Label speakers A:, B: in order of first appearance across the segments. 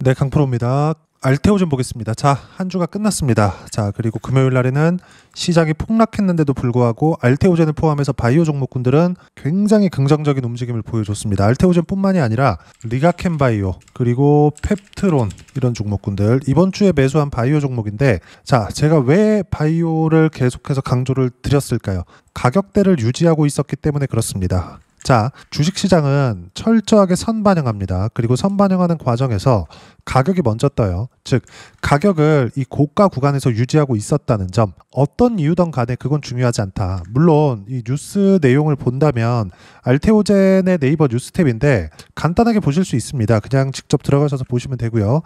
A: 네, 강프로입니다. 알테오 좀 보겠습니다. 자, 한 주가 끝났습니다. 자, 그리고 금요일 날에는 시장이 폭락했는데도 불구하고 알테오젠을 포함해서 바이오 종목군들은 굉장히 긍정적인 움직임을 보여줬습니다. 알테오젠뿐만이 아니라 리가켄바이오 그리고 펩트론 이런 종목군들 이번 주에 매수한 바이오 종목인데, 자, 제가 왜 바이오를 계속해서 강조를 드렸을까요? 가격대를 유지하고 있었기 때문에 그렇습니다. 자, 주식시장은 철저하게 선반영합니다. 그리고 선반영하는 과정에서 가격이 먼저 떠요. 즉, 가격을 이 고가 구간에서 유지하고 있었다는 점, 어떤 이유든 간에 그건 중요하지 않다. 물론 이 뉴스 내용을 본다면 알테오젠의 네이버 뉴스 탭인데 간단하게 보실 수 있습니다. 그냥 직접 들어가셔서 보시면 되고요.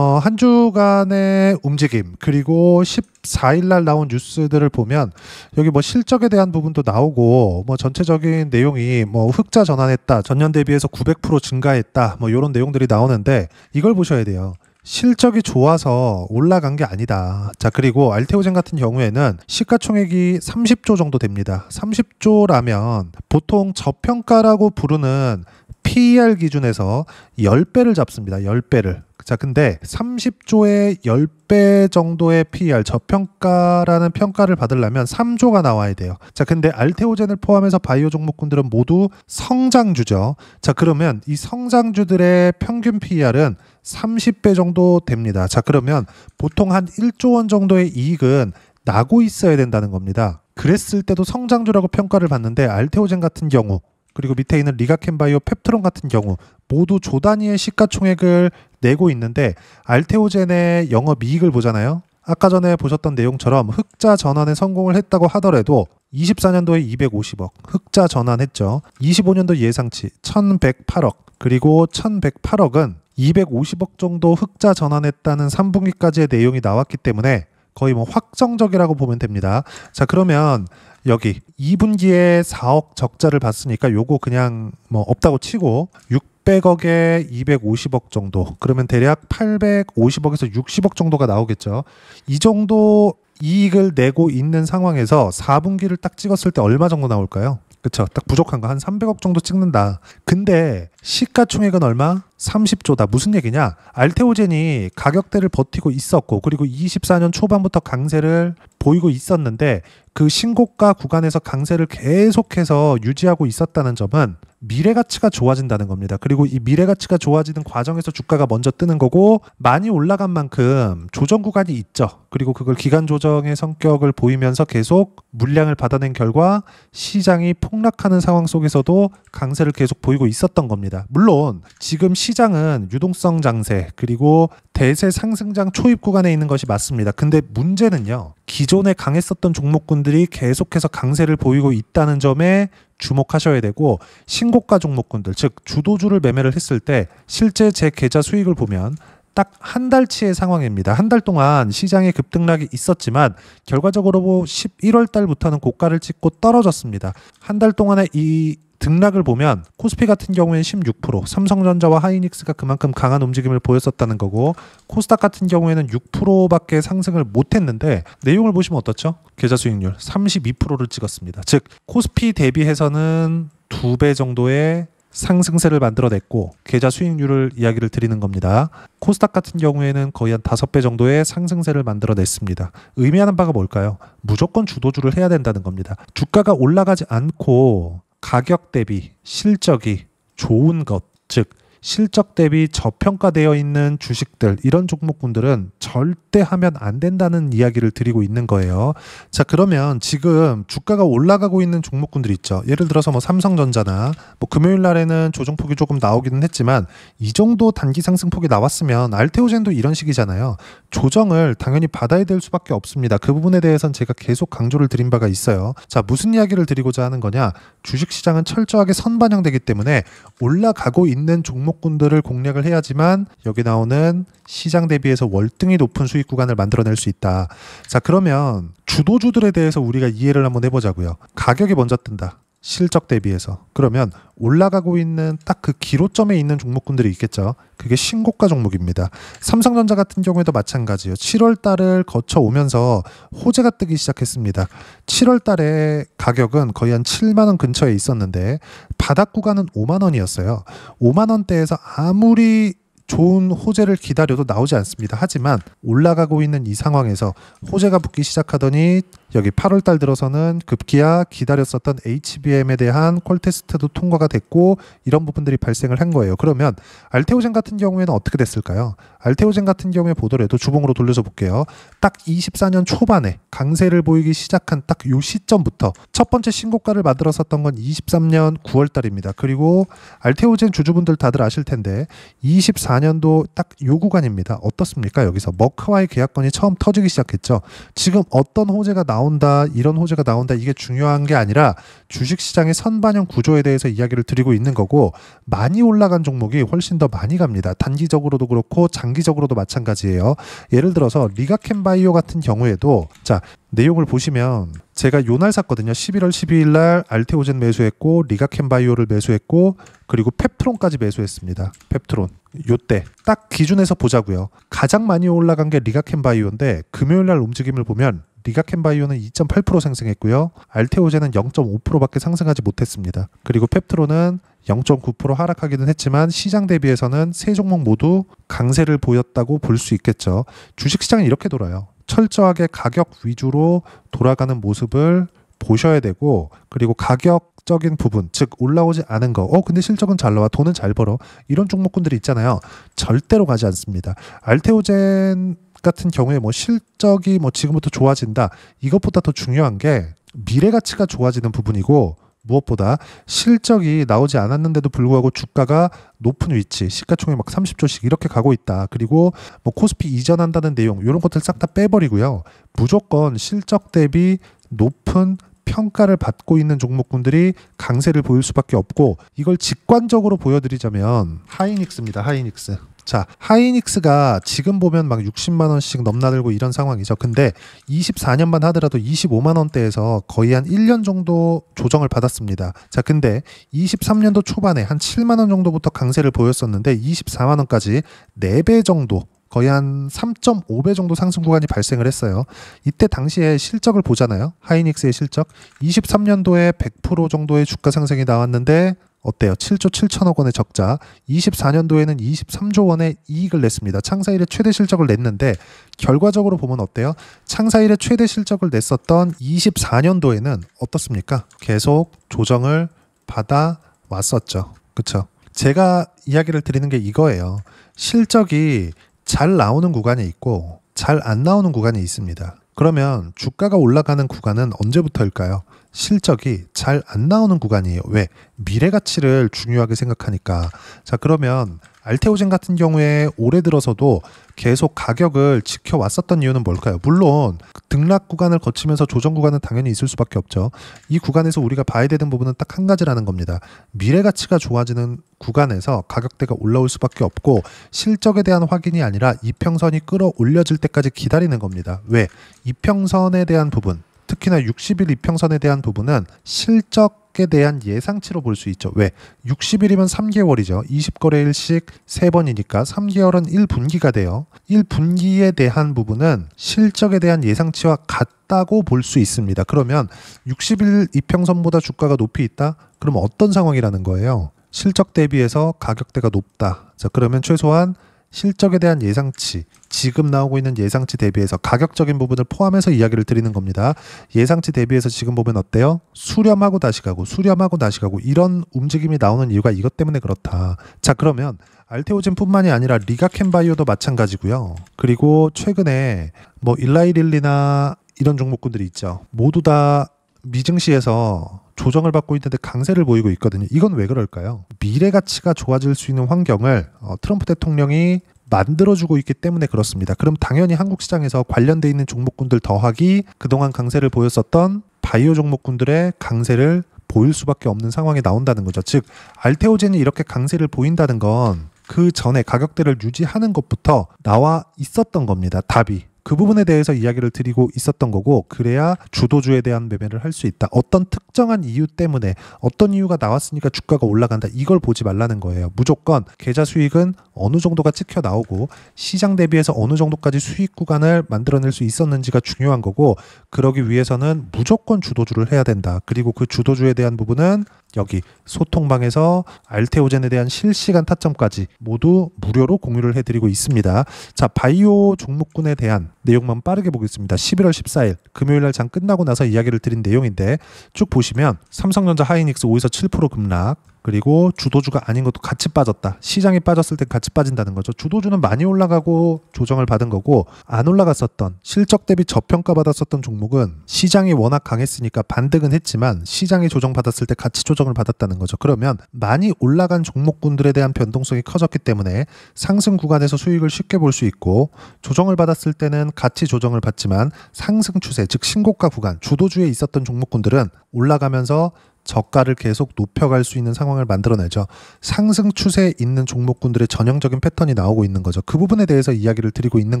A: 한 주간의 움직임, 그리고 14일 날 나온 뉴스들을 보면 여기 뭐 실적에 대한 부분도 나오고 뭐 전체적인 내용이 뭐 흑자 전환했다, 전년 대비해서 900% 증가했다, 뭐 이런 내용들이 나오는데 이걸 보셔야 돼요. 실적이 좋아서 올라간 게 아니다. 자, 그리고 알테오젠 같은 경우에는 시가총액이 30조 정도 됩니다. 30조라면 보통 저평가라고 부르는 PER 기준에서 10배를 잡습니다. 10배를. 자, 근데 30조의 10배 정도의 PER, 저평가라는 평가를 받으려면 3조가 나와야 돼요. 자, 근데 알테오젠을 포함해서 바이오 종목군들은 모두 성장주죠. 자, 그러면 이 성장주들의 평균 PER은 30배 정도 됩니다. 자, 그러면 보통 한 1조 원 정도의 이익은 나고 있어야 된다는 겁니다. 그랬을 때도 성장주라고 평가를 받는데 알테오젠 같은 경우, 그리고 밑에 있는 리가켄바이오, 펩트론 같은 경우 모두 조 단위의 시가총액을 내고 있는데, 알테오젠의 영업이익을 보잖아요. 아까 전에 보셨던 내용처럼 흑자 전환에 성공을 했다고 하더라도 24년도에 250억 흑자 전환했죠. 25년도 예상치 1108억, 그리고 1108억은 250억 정도 흑자 전환했다는 3분기까지의 내용이 나왔기 때문에 거의 뭐 확정적이라고 보면 됩니다. 자, 그러면 여기 2분기에 4억 적자를 봤으니까 요거 그냥 뭐 없다고 치고 600억에 250억 정도, 그러면 대략 850억에서 60억 정도가 나오겠죠. 이 정도 이익을 내고 있는 상황에서 4분기를 딱 찍었을 때 얼마 정도 나올까요? 그쵸, 딱 부족한 거 한 300억 정도 찍는다. 근데 시가총액은 얼마? 30조다. 무슨 얘기냐? 알테오젠이 가격대를 버티고 있었고, 그리고 24년 초반부터 강세를 보이고 있었는데 그 신고가 구간에서 강세를 계속해서 유지하고 있었다는 점은 미래 가치가 좋아진다는 겁니다. 그리고 이 미래 가치가 좋아지는 과정에서 주가가 먼저 뜨는 거고, 많이 올라간 만큼 조정 구간이 있죠. 그리고 그걸 기간 조정의 성격을 보이면서 계속 물량을 받아낸 결과 시장이 폭락하는 상황 속에서도 강세를 계속 보이고 있었던 겁니다. 물론 지금 시장은 유동성 장세, 그리고 대세 상승장 초입 구간에 있는 것이 맞습니다. 근데 문제는요, 기존에 강했었던 종목군들이 계속해서 강세를 보이고 있다는 점에 주목하셔야 되고, 신고가 종목군들, 즉 주도주를 매매를 했을 때 실제 제 계좌 수익을 보면 딱 한 달치의 상황입니다. 한 달 동안 시장의 급등락이 있었지만 결과적으로 11월 달부터는 고가를 찍고 떨어졌습니다. 한 달 동안의 이 등락을 보면 코스피 같은 경우에는 16%, 삼성전자와 하이닉스가 그만큼 강한 움직임을 보였었다는 거고, 코스닥 같은 경우에는 6%밖에 상승을 못했는데 내용을 보시면 어떻죠? 계좌 수익률 32%를 찍었습니다. 즉 코스피 대비해서는 2배 정도의 상승세를 만들어냈고, 계좌 수익률을 이야기를 드리는 겁니다. 코스닥 같은 경우에는 거의 한 5배 정도의 상승세를 만들어냈습니다. 의미하는 바가 뭘까요? 무조건 주도주를 해야 된다는 겁니다. 주가가 올라가지 않고 가격 대비 실적이 좋은 것, 즉 실적 대비 저평가되어 있는 주식들, 이런 종목군들은 절대 하면 안 된다는 이야기를 드리고 있는 거예요. 자, 그러면 지금 주가가 올라가고 있는 종목군들 있죠. 예를 들어서 뭐 삼성전자나, 뭐 금요일 날에는 조정폭이 조금 나오기는 했지만 이 정도 단기 상승폭이 나왔으면 알테오젠도 이런 식이잖아요. 조정을 당연히 받아야 될 수밖에 없습니다. 그 부분에 대해서는 제가 계속 강조를 드린 바가 있어요. 자, 무슨 이야기를 드리고자 하는 거냐? 주식시장은 철저하게 선반영되기 때문에 올라가고 있는 종목군들을 공략을 해야지만 여기 나오는 시장 대비해서 월등히 높은 수익 구간을 만들어낼 수 있다. 자, 그러면 주도주들에 대해서 우리가 이해를 한번 해보자고요. 가격이 먼저 뜬다. 실적 대비해서. 그러면 올라가고 있는 딱 그 기로점에 있는 종목군들이 있겠죠. 그게 신고가 종목입니다. 삼성전자 같은 경우에도 마찬가지예요. 7월 달을 거쳐 오면서 호재가 뜨기 시작했습니다. 7월 달에 가격은 거의 한 7만 원 근처에 있었는데 바닥 구간은 5만 원이었어요. 5만 원대에서 아무리 좋은 호재를 기다려도 나오지 않습니다. 하지만 올라가고 있는 이 상황에서 호재가 붙기 시작하더니 여기 8월 달 들어서는 급기야 기다렸었던 HBM에 대한 콜 테스트도 통과가 됐고 이런 부분들이 발생을 한 거예요. 그러면 알테오젠 같은 경우에는 어떻게 됐을까요? 알테오젠 같은 경우에 보더라도 주봉으로 돌려서 볼게요. 딱 24년 초반에 강세를 보이기 시작한 딱 요 시점부터 첫 번째 신고가를 만들었었던 건 23년 9월 달입니다. 그리고 알테오젠 주주분들 다들 아실 텐데 24년도 딱 요 구간입니다. 어떻습니까? 여기서 머크와의 계약건이 처음 터지기 시작했죠. 지금 어떤 호재가 나온다, 이런 호재가 나온다, 이게 중요한 게 아니라 주식시장의 선반영 구조에 대해서 이야기를 드리고 있는 거고, 많이 올라간 종목이 훨씬 더 많이 갑니다. 단기적으로도 그렇고 장기적으로도 마찬가지예요. 예를 들어서 리가켄바이오 같은 경우에도 자, 내용을 보시면 제가 요날 샀거든요. 11월 12일 날 알테오젠 매수했고 리가켄바이오를 매수했고 그리고 펩트론까지 매수했습니다. 펩트론. 요때 딱 기준에서 보자고요. 가장 많이 올라간 게 리가켄바이오인데 금요일 날 움직임을 보면 리가켄바이오는 2.8% 상승했고요. 알테오젠은 0.5%밖에 상승하지 못했습니다. 그리고 펩트론은 0.9% 하락하기는 했지만 시장 대비해서는 세 종목 모두 강세를 보였다고 볼 수 있겠죠. 주식시장은 이렇게 돌아요. 철저하게 가격 위주로 돌아가는 모습을 보셔야 되고, 그리고 가격적인 부분, 즉 올라오지 않은 거, 근데 실적은 잘 나와, 돈은 잘 벌어, 이런 종목군들이 있잖아요. 절대로 가지 않습니다. 알테오젠 같은 경우에 뭐 실적이 뭐 지금부터 좋아진다, 이것보다 더 중요한 게 미래 가치가 좋아지는 부분이고, 무엇보다 실적이 나오지 않았는데도 불구하고 주가가 높은 위치, 시가총액 막 30조씩 이렇게 가고 있다. 그리고 뭐 코스피 이전한다는 내용, 이런 것들 싹 다 빼버리고요. 무조건 실적 대비 높은 평가를 받고 있는 종목군들이 강세를 보일 수밖에 없고, 이걸 직관적으로 보여드리자면 하이닉스입니다. 하이닉스. 자, 하이닉스가 지금 보면 막 60만 원씩 넘나들고 이런 상황이죠. 근데 24년만 하더라도 25만 원대에서 거의 한 1년 정도 조정을 받았습니다. 자, 근데 23년도 초반에 한 7만 원 정도부터 강세를 보였었는데 24만 원까지 4배 정도, 거의 한 3.5배 정도 상승 구간이 발생을 했어요. 이때 당시에 실적을 보잖아요. 하이닉스의 실적. 23년도에 100% 정도의 주가 상승이 나왔는데 어때요? 7조 7천억 원의 적자. 24년도에는 23조 원의 이익을 냈습니다. 창사 이래 최대 실적을 냈는데 결과적으로 보면 어때요? 창사 이래 최대 실적을 냈었던 24년도에는 어떻습니까? 계속 조정을 받아 왔었죠. 그렇죠? 제가 이야기를 드리는 게 이거예요. 실적이 잘 나오는 구간이 있고 잘 안 나오는 구간이 있습니다. 그러면 주가가 올라가는 구간은 언제부터일까요? 실적이 잘 안 나오는 구간이에요. 왜? 미래 가치를 중요하게 생각하니까. 자, 그러면 알테오젠 같은 경우에 올해 들어서도 계속 가격을 지켜왔었던 이유는 뭘까요? 물론 등락 구간을 거치면서 조정 구간은 당연히 있을 수밖에 없죠. 이 구간에서 우리가 봐야 되는 부분은 딱 한 가지라는 겁니다. 미래 가치가 좋아지는 구간에서 가격대가 올라올 수밖에 없고, 실적에 대한 확인이 아니라 이평선이 끌어올려질 때까지 기다리는 겁니다. 왜? 이평선에 대한 부분, 특히나 60일 이평선에 대한 부분은 실적에 대한 예상치로 볼 수 있죠. 왜? 60일이면 3개월이죠. 20거래일씩 3번이니까 3개월은 1분기가 돼요. 1분기에 대한 부분은 실적에 대한 예상치와 같다고 볼 수 있습니다. 그러면 60일 이평선보다 주가가 높이 있다? 그러면 어떤 상황이라는 거예요? 실적 대비해서 가격대가 높다. 자, 그러면 최소한 실적에 대한 예상치, 지금 나오고 있는 예상치 대비해서 가격적인 부분을 포함해서 이야기를 드리는 겁니다. 예상치 대비해서 지금 보면 어때요? 수렴하고 다시 가고 수렴하고 다시 가고 이런 움직임이 나오는 이유가 이것 때문에 그렇다. 자, 그러면 알테오젠 뿐만이 아니라 리가켄바이오도 마찬가지고요. 그리고 최근에 뭐 일라이릴리나 이런 종목군들이 있죠. 모두 다 미증시에서 조정을 받고 있는데 강세를 보이고 있거든요. 이건 왜 그럴까요? 미래 가치가 좋아질 수 있는 환경을 트럼프 대통령이 만들어주고 있기 때문에 그렇습니다. 그럼 당연히 한국 시장에서 관련돼 있는 종목군들 더하기 그동안 강세를 보였었던 바이오 종목군들의 강세를 보일 수밖에 없는 상황이 나온다는 거죠. 즉 알테오젠이 이렇게 강세를 보인다는 건 그 전에 가격대를 유지하는 것부터 나와 있었던 겁니다. 답이. 그 부분에 대해서 이야기를 드리고 있었던 거고, 그래야 주도주에 대한 매매를 할 수 있다. 어떤 특정한 이유 때문에 어떤 이유가 나왔으니까 주가가 올라간다. 이걸 보지 말라는 거예요. 무조건 계좌 수익은 어느 정도가 찍혀 나오고 시장 대비해서 어느 정도까지 수익 구간을 만들어낼 수 있었는지가 중요한 거고, 그러기 위해서는 무조건 주도주를 해야 된다. 그리고 그 주도주에 대한 부분은 여기 소통방에서 알테오젠에 대한 실시간 타점까지 모두 무료로 공유를 해드리고 있습니다. 자, 바이오 종목군에 대한 내용만 빠르게 보겠습니다. 11월 14일 금요일날 장 끝나고 나서 이야기를 드린 내용인데 쭉 보시면 삼성전자 하이닉스 5에서 7% 급락, 그리고 주도주가 아닌 것도 같이 빠졌다. 시장이 빠졌을 때 같이 빠진다는 거죠. 주도주는 많이 올라가고 조정을 받은 거고, 안 올라갔었던 실적 대비 저평가 받았었던 종목은 시장이 워낙 강했으니까 반등은 했지만 시장이 조정받았을 때 같이 조정을 받았다는 거죠. 그러면 많이 올라간 종목군들에 대한 변동성이 커졌기 때문에 상승 구간에서 수익을 쉽게 볼 수 있고, 조정을 받았을 때는 같이 조정을 받지만 상승 추세, 즉 신고가 구간, 주도주에 있었던 종목군들은 올라가면서 저가를 계속 높여갈 수 있는 상황을 만들어내죠. 상승 추세에 있는 종목군들의 전형적인 패턴이 나오고 있는 거죠. 그 부분에 대해서 이야기를 드리고 있는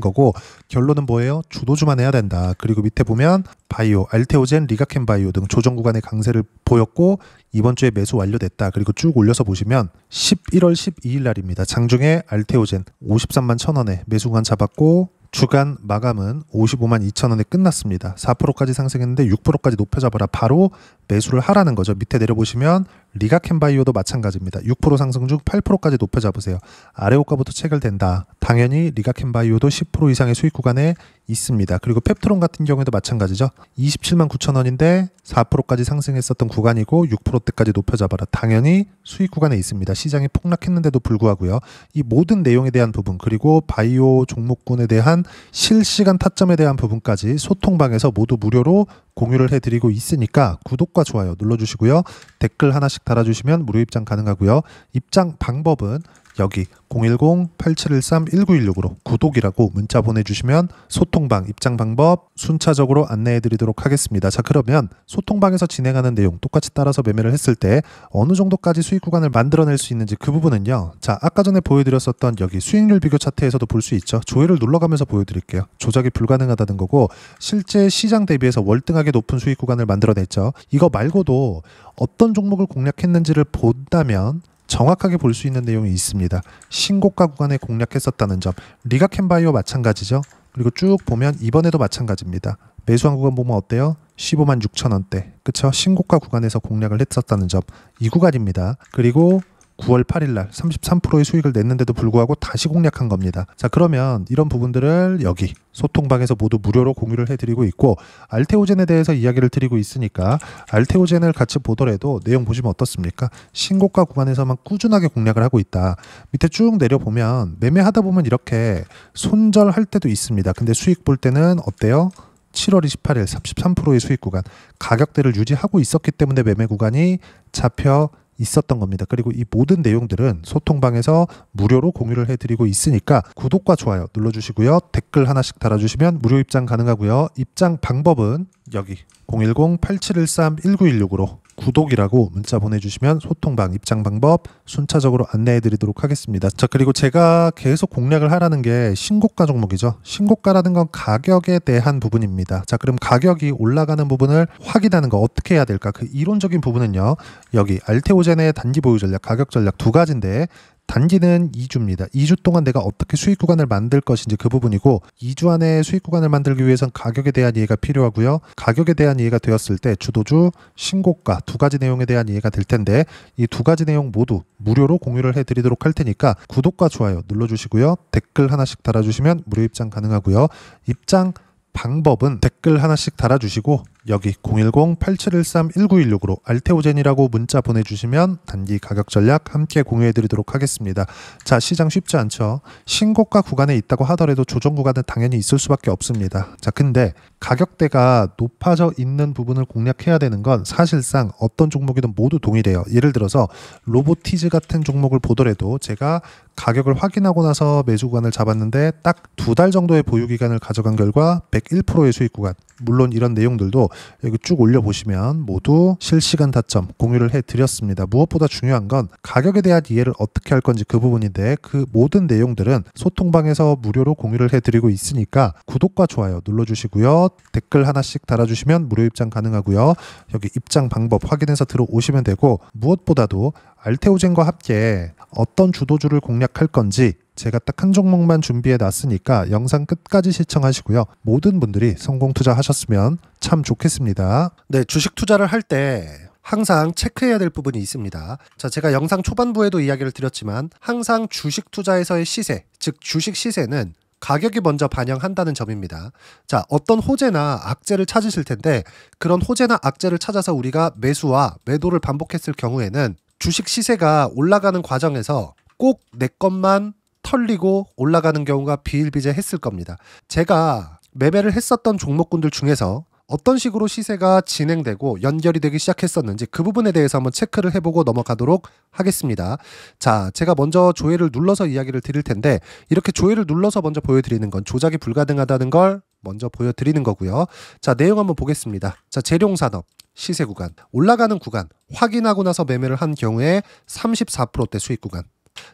A: 거고, 결론은 뭐예요? 주도주만 해야 된다. 그리고 밑에 보면 바이오, 알테오젠, 리가켄 바이오 등 조정 구간의 강세를 보였고 이번 주에 매수 완료됐다. 그리고 쭉 올려서 보시면 11월 12일 날입니다. 장중에 알테오젠 53만 1,000원에 매수 구간 잡았고 주간 마감은 55만 2,000원에 끝났습니다. 4%까지 상승했는데 6%까지 높여잡아라. 바로 매수를 하라는 거죠. 밑에 내려보시면 리가켄바이오도 마찬가지입니다. 6% 상승 중 8%까지 높여잡으세요. 아래 호가부터 체결된다. 당연히 리가켄바이오도 10% 이상의 수익 구간에 있습니다. 그리고 펩트론 같은 경우에도 마찬가지죠. 27만 9,000원인데 4%까지 상승했었던 구간이고 6%대까지 높여잡아라. 당연히 수익 구간에 있습니다. 시장이 폭락했는데도 불구하고요. 이 모든 내용에 대한 부분, 그리고 바이오 종목군에 대한 실시간 타점에 대한 부분까지 소통방에서 모두 무료로 공유를 해드리고 있으니까 구독과 좋아요 눌러주시고요. 댓글 하나씩 달아주시면 무료 입장 가능하고요. 입장 방법은 여기 010-8713-1916으로 구독이라고 문자 보내주시면 소통방 입장 방법 순차적으로 안내해드리도록 하겠습니다. 자, 그러면 소통방에서 진행하는 내용 똑같이 따라서 매매를 했을 때 어느 정도까지 수익 구간을 만들어낼 수 있는지 그 부분은요. 자, 아까 전에 보여드렸었던 여기 수익률 비교 차트에서도 볼 수 있죠. 조회를 눌러가면서 보여드릴게요. 조작이 불가능하다는 거고, 실제 시장 대비해서 월등하게 높은 수익 구간을 만들어냈죠. 이거 말고도 어떤 종목을 공략했는지를 본다면 정확하게 볼 수 있는 내용이 있습니다. 신고가 구간에 공략했었다는 점. 리가켄바이오 마찬가지죠. 그리고 쭉 보면 이번에도 마찬가지입니다. 매수한 구간 보면 어때요? 15만 6천원대. 그쵸? 신고가 구간에서 공략을 했었다는 점. 이 구간입니다. 그리고 9월 8일 날 33%의 수익을 냈는데도 불구하고 다시 공략한 겁니다. 자, 그러면 이런 부분들을 여기 소통방에서 모두 무료로 공유를 해드리고 있고, 알테오젠에 대해서 이야기를 드리고 있으니까 알테오젠을 같이 보더라도 내용 보시면 어떻습니까? 신고가 구간에서만 꾸준하게 공략을 하고 있다. 밑에 쭉 내려보면 매매하다 보면 이렇게 손절할 때도 있습니다. 근데 수익 볼 때는 어때요? 7월 28일 33%의 수익 구간, 가격대를 유지하고 있었기 때문에 매매 구간이 잡혀 있었던 겁니다. 그리고 이 모든 내용들은 소통방에서 무료로 공유를 해드리고 있으니까 구독과 좋아요 눌러주시고요. 댓글 하나씩 달아주시면 무료 입장 가능하고요. 입장 방법은 여기 010-8713-1916으로 구독이라고 문자 보내주시면 소통방 입장 방법 순차적으로 안내해 드리도록 하겠습니다. 자, 그리고 제가 계속 공략을 하라는 게 신고가 종목이죠. 신고가라는 건 가격에 대한 부분입니다. 자, 그럼 가격이 올라가는 부분을 확인하는 거 어떻게 해야 될까? 그 이론적인 부분은요. 여기 알테오젠의 단기 보유 전략, 가격 전략 두 가지인데, 단기는 2주입니다. 2주 동안 내가 어떻게 수익 구간을 만들 것인지 그 부분이고, 2주 안에 수익 구간을 만들기 위해선 가격에 대한 이해가 필요하고요. 가격에 대한 이해가 되었을 때 주도주, 신고가 두 가지 내용에 대한 이해가 될 텐데, 이 두 가지 내용 모두 무료로 공유를 해드리도록 할 테니까 구독과 좋아요 눌러주시고요. 댓글 하나씩 달아주시면 무료 입장 가능하고요. 입장 방법은 댓글 하나씩 달아주시고 여기 010-8713-1916으로 알테오젠이라고 문자 보내주시면 단기 가격 전략 함께 공유해드리도록 하겠습니다. 자, 시장 쉽지 않죠. 신고가 구간에 있다고 하더라도 조정 구간은 당연히 있을 수밖에 없습니다. 자, 근데 가격대가 높아져 있는 부분을 공략해야 되는 건 사실상 어떤 종목이든 모두 동일해요. 예를 들어서 로보티즈 같은 종목을 보더라도 제가 가격을 확인하고 나서 매수 구간을 잡았는데 딱 2달 정도의 보유 기간을 가져간 결과 101%의 수익 구간, 물론 이런 내용들도 여기 쭉 올려보시면 모두 실시간 타점 공유를 해드렸습니다. 무엇보다 중요한 건 가격에 대한 이해를 어떻게 할 건지 그 부분인데, 그 모든 내용들은 소통방에서 무료로 공유를 해드리고 있으니까 구독과 좋아요 눌러주시고요. 댓글 하나씩 달아주시면 무료 입장 가능하고요. 여기 입장 방법 확인해서 들어오시면 되고, 무엇보다도 알테오젠과 함께 어떤 주도주를 공략할 건지 제가 딱 한 종목만 준비해 놨으니까 영상 끝까지 시청하시고요. 모든 분들이 성공 투자하셨으면 참 좋겠습니다. 네, 주식 투자를 할 때 항상 체크해야 될 부분이 있습니다. 자, 제가 영상 초반부에도 이야기를 드렸지만 항상 주식 투자에서의 시세, 즉 주식 시세는 가격이 먼저 반영한다는 점입니다. 자, 어떤 호재나 악재를 찾으실 텐데 그런 호재나 악재를 찾아서 우리가 매수와 매도를 반복했을 경우에는 주식 시세가 올라가는 과정에서 꼭 내 것만 털리고 올라가는 경우가 비일비재했을 겁니다. 제가 매매를 했었던 종목군들 중에서 어떤 식으로 시세가 진행되고 연결이 되기 시작했었는지 그 부분에 대해서 한번 체크를 해보고 넘어가도록 하겠습니다. 자, 제가 먼저 조회를 눌러서 이야기를 드릴 텐데 이렇게 조회를 눌러서 먼저 보여드리는 건 조작이 불가능하다는 걸 먼저 보여드리는 거고요. 자, 내용 한번 보겠습니다. 자, 재룡산업 시세 구간, 올라가는 구간 확인하고 나서 매매를 한 경우에 34%대 수익 구간.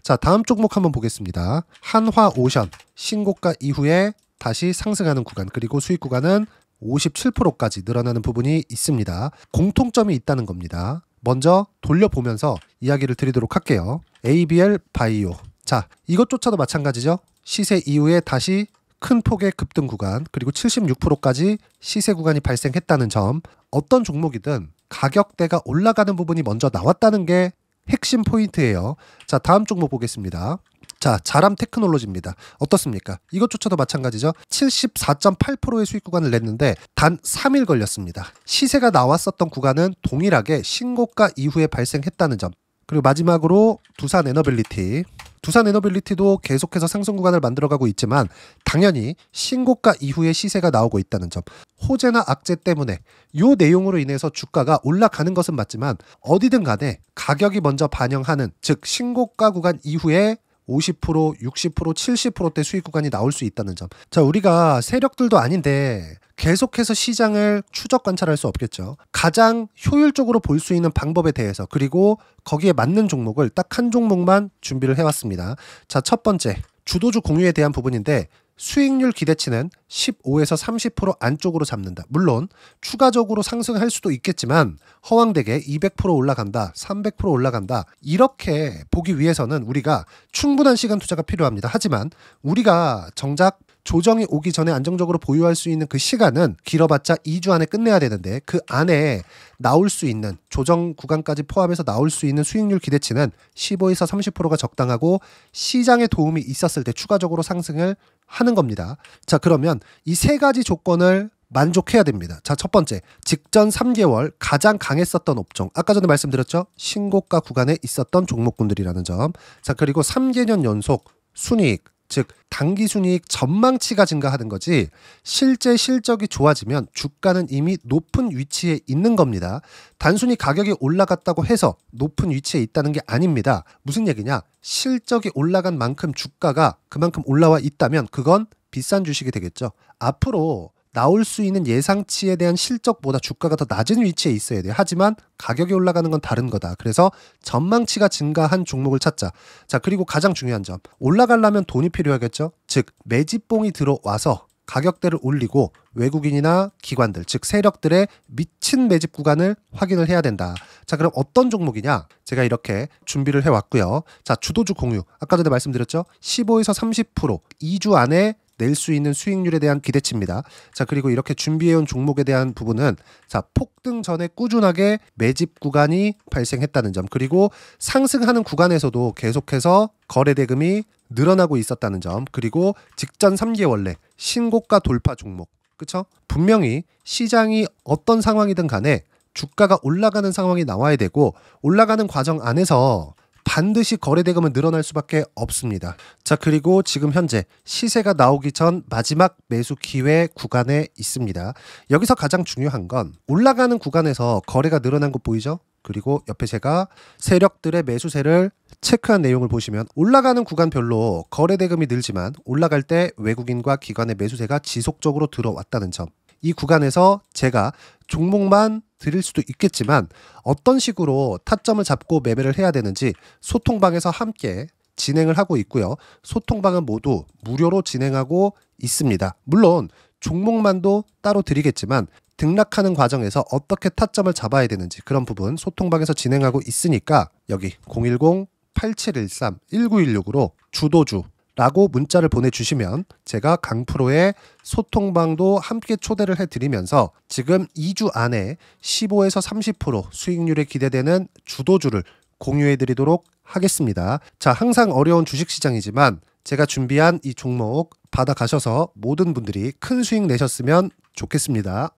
A: 자, 다음 종목 한번 보겠습니다. 한화오션 신고가 이후에 다시 상승하는 구간, 그리고 수익 구간은 57%까지 늘어나는 부분이 있습니다. 공통점이 있다는 겁니다. 먼저 돌려보면서 이야기를 드리도록 할게요. ABL 바이오. 자, 이것조차도 마찬가지죠. 시세 이후에 다시 큰 폭의 급등 구간, 그리고 76%까지 시세 구간이 발생했다는 점. 어떤 종목이든 가격대가 올라가는 부분이 먼저 나왔다는 게 핵심 포인트예요. 자, 다음 종목 보겠습니다. 자, 자람 테크놀로지입니다. 어떻습니까? 이것조차도 마찬가지죠. 74.8%의 수익 구간을 냈는데 단 3일 걸렸습니다. 시세가 나왔었던 구간은 동일하게 신고가 이후에 발생했다는 점. 그리고 마지막으로 두산에너빌리티. 두산에너빌리티도 계속해서 상승 구간을 만들어가고 있지만 당연히 신고가 이후에 시세가 나오고 있다는 점. 호재나 악재 때문에 이 내용으로 인해서 주가가 올라가는 것은 맞지만 어디든 간에 가격이 먼저 반영하는, 즉 신고가 구간 이후에 50%, 60%, 70%대 수익 구간이 나올 수 있다는 점. 자, 우리가 세력들도 아닌데 계속해서 시장을 추적 관찰할 수 없겠죠. 가장 효율적으로 볼 수 있는 방법에 대해서, 그리고 거기에 맞는 종목을 딱 한 종목만 준비를 해왔습니다. 자, 첫 번째 주도주 공유에 대한 부분인데 수익률 기대치는 15에서 30% 안쪽으로 잡는다. 물론 추가적으로 상승할 수도 있겠지만 허황되게 200% 올라간다, 300% 올라간다, 이렇게 보기 위해서는 우리가 충분한 시간 투자가 필요합니다. 하지만 우리가 정작 조정이 오기 전에 안정적으로 보유할 수 있는 그 시간은 길어봤자 2주 안에 끝내야 되는데 그 안에 나올 수 있는, 조정 구간까지 포함해서 나올 수 있는 수익률 기대치는 15에서 30%가 적당하고 시장에 도움이 있었을 때 추가적으로 상승을 하는 겁니다. 자, 그러면 이 세 가지 조건을 만족해야 됩니다. 자, 첫 번째, 직전 3개월 가장 강했었던 업종. 아까 전에 말씀드렸죠? 신고가 구간에 있었던 종목군들이라는 점. 자, 그리고 3개년 연속 순이익, 즉 단기 순이익 전망치가 증가하는 거지 실제 실적이 좋아지면 주가는 이미 높은 위치에 있는 겁니다. 단순히 가격이 올라갔다고 해서 높은 위치에 있다는 게 아닙니다. 무슨 얘기냐? 실적이 올라간 만큼 주가가 그만큼 올라와 있다면 그건 비싼 주식이 되겠죠. 앞으로 나올 수 있는 예상치에 대한 실적보다 주가가 더 낮은 위치에 있어야 돼요. 하지만 가격이 올라가는 건 다른 거다. 그래서 전망치가 증가한 종목을 찾자. 자, 그리고 가장 중요한 점. 올라가려면 돈이 필요하겠죠. 즉 매집봉이 들어와서 가격대를 올리고 외국인이나 기관들, 즉 세력들의 미친 매집 구간을 확인을 해야 된다. 자, 그럼 어떤 종목이냐? 제가 이렇게 준비를 해왔고요. 자, 주도주 공유. 아까 전에 말씀드렸죠. 15에서 30% 2주 안에 낼 수 있는 수익률에 대한 기대치입니다. 자, 그리고 이렇게 준비해온 종목에 대한 부분은 자, 폭등 전에 꾸준하게 매집 구간이 발생했다는 점, 그리고 상승하는 구간에서도 계속해서 거래 대금이 늘어나고 있었다는 점, 그리고 직전 3개월 내 신고가 돌파 종목. 그쵸? 분명히 시장이 어떤 상황이든 간에 주가가 올라가는 상황이 나와야 되고 올라가는 과정 안에서 반드시 거래대금은 늘어날 수밖에 없습니다. 자, 그리고 지금 현재 시세가 나오기 전 마지막 매수 기회 구간에 있습니다. 여기서 가장 중요한 건 올라가는 구간에서 거래가 늘어난 거 보이죠? 그리고 옆에 제가 세력들의 매수세를 체크한 내용을 보시면 올라가는 구간별로 거래대금이 늘지만 올라갈 때 외국인과 기관의 매수세가 지속적으로 들어왔다는 점. 이 구간에서 제가 종목만 드릴 수도 있겠지만 어떤 식으로 타점을 잡고 매매를 해야 되는지 소통방에서 함께 진행을 하고 있고요. 소통방은 모두 무료로 진행하고 있습니다. 물론 종목만도 따로 드리겠지만 등락하는 과정에서 어떻게 타점을 잡아야 되는지 그런 부분 소통방에서 진행하고 있으니까 여기 010-8713-1916으로 주도주,
B: 라고 문자를 보내주시면 제가 강프로의 소통방도 함께 초대를 해드리면서 지금 2주 안에 15에서 30% 수익률이 기대되는 주도주를 공유해드리도록 하겠습니다. 자, 항상 어려운 주식시장이지만 제가 준비한 이 종목 받아가셔서 모든 분들이 큰 수익 내셨으면 좋겠습니다.